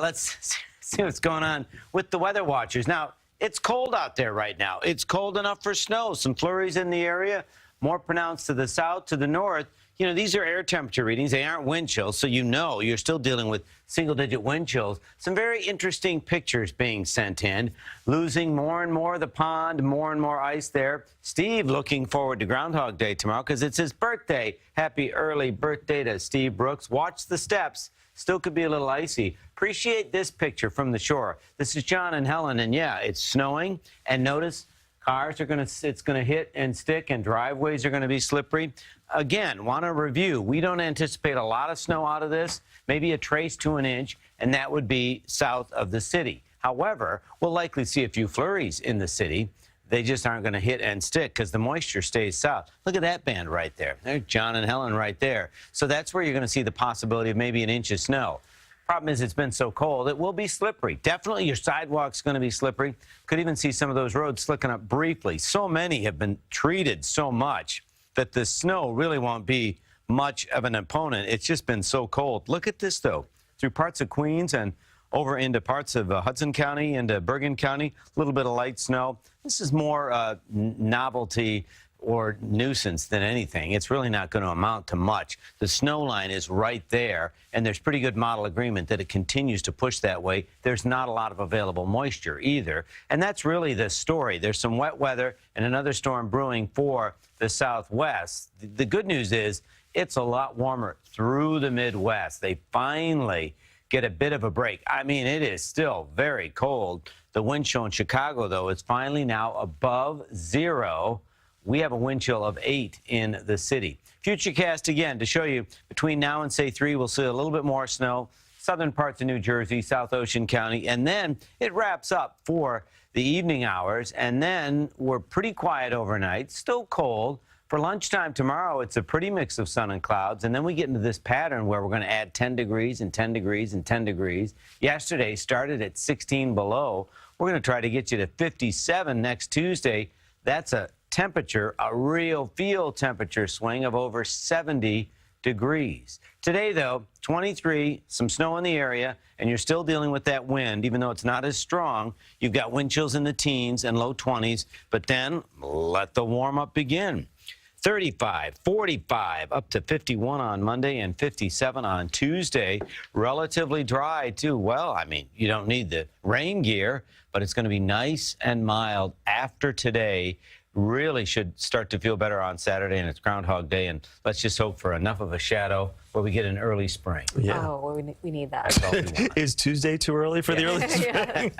Let's see what's going on with the weather watchers. Now, it's cold out there right now. It's cold enough for snow. Some flurries in the area, more pronounced to the south, to the north. You know, these are air temperature readings. They aren't wind chills, so you know you're still dealing with single-digit wind chills. Some very interesting pictures being sent in. Losing more and more of the pond, more and more ice there. Steve looking forward to Groundhog Day tomorrow because it's his birthday. Happy early birthday to Steve Brooks. Watch the steps. Still could be a little icy. Appreciate this picture from the shore. This is John and Helen, and yeah, it's snowing. And notice cars are it's going to hit and stick, and driveways are going to be slippery. Again, want to review. We don't anticipate a lot of snow out of this, maybe a trace to an inch, and that would be south of the city. However, we'll likely see a few flurries in the city. They just aren't going to hit and stick because the moisture stays south. Look at that band right there. There's John and Helen right there. So that's where you're going to see the possibility of maybe an inch of snow. Problem is, it's been so cold, it will be slippery. Definitely your sidewalk's going to be slippery. Could even see some of those roads slicking up briefly. So many have been treated so much that the snow really won't be much of an opponent. It's just been so cold. Look at this, though. Through parts of Queens and over into parts of Hudson County, into Bergen County, a little bit of light snow. This is more novelty or nuisance than anything. It's really not going to amount to much. The snow line is right there, and there's pretty good model agreement that it continues to push that way. There's not a lot of available moisture either, and that's really the story. There's some wet weather and another storm brewing for the southwest. The good news is it's a lot warmer through the Midwest. They finally get a bit of a break. I mean, it is still very cold. The wind chill in Chicago, though, is finally now above 0. We have a wind chill of 8 in the city. Futurecast again to show you between now and say 3, we'll see a little bit more snow. Southern parts of New Jersey, South Ocean County, and then it wraps up for the evening hours, and then we're pretty quiet overnight, still cold. For lunchtime tomorrow, it's a pretty mix of sun and clouds, and then we get into this pattern where we're going to add 10 degrees and 10 degrees and 10 degrees. Yesterday started at 16 below. We're going to try to get you to 57 next Tuesday. That's a temperature, a real feel temperature swing of over 70 degrees. Today, though, 23, some snow in the area, and you're still dealing with that wind, even though it's not as strong. You've got wind chills in the teens and low 20s, but then let the warm-up begin. 35, 45, up to 51 on Monday and 57 on Tuesday. Relatively dry, too. Well, I mean, you don't need the rain gear, but it's going to be nice and mild after today. Really should start to feel better on Saturday, and it's Groundhog Day, and let's just hope for enough of a shadow where we get an early spring. Yeah. Oh, well, we need that. That's all we want. Is Tuesday too early for the early spring?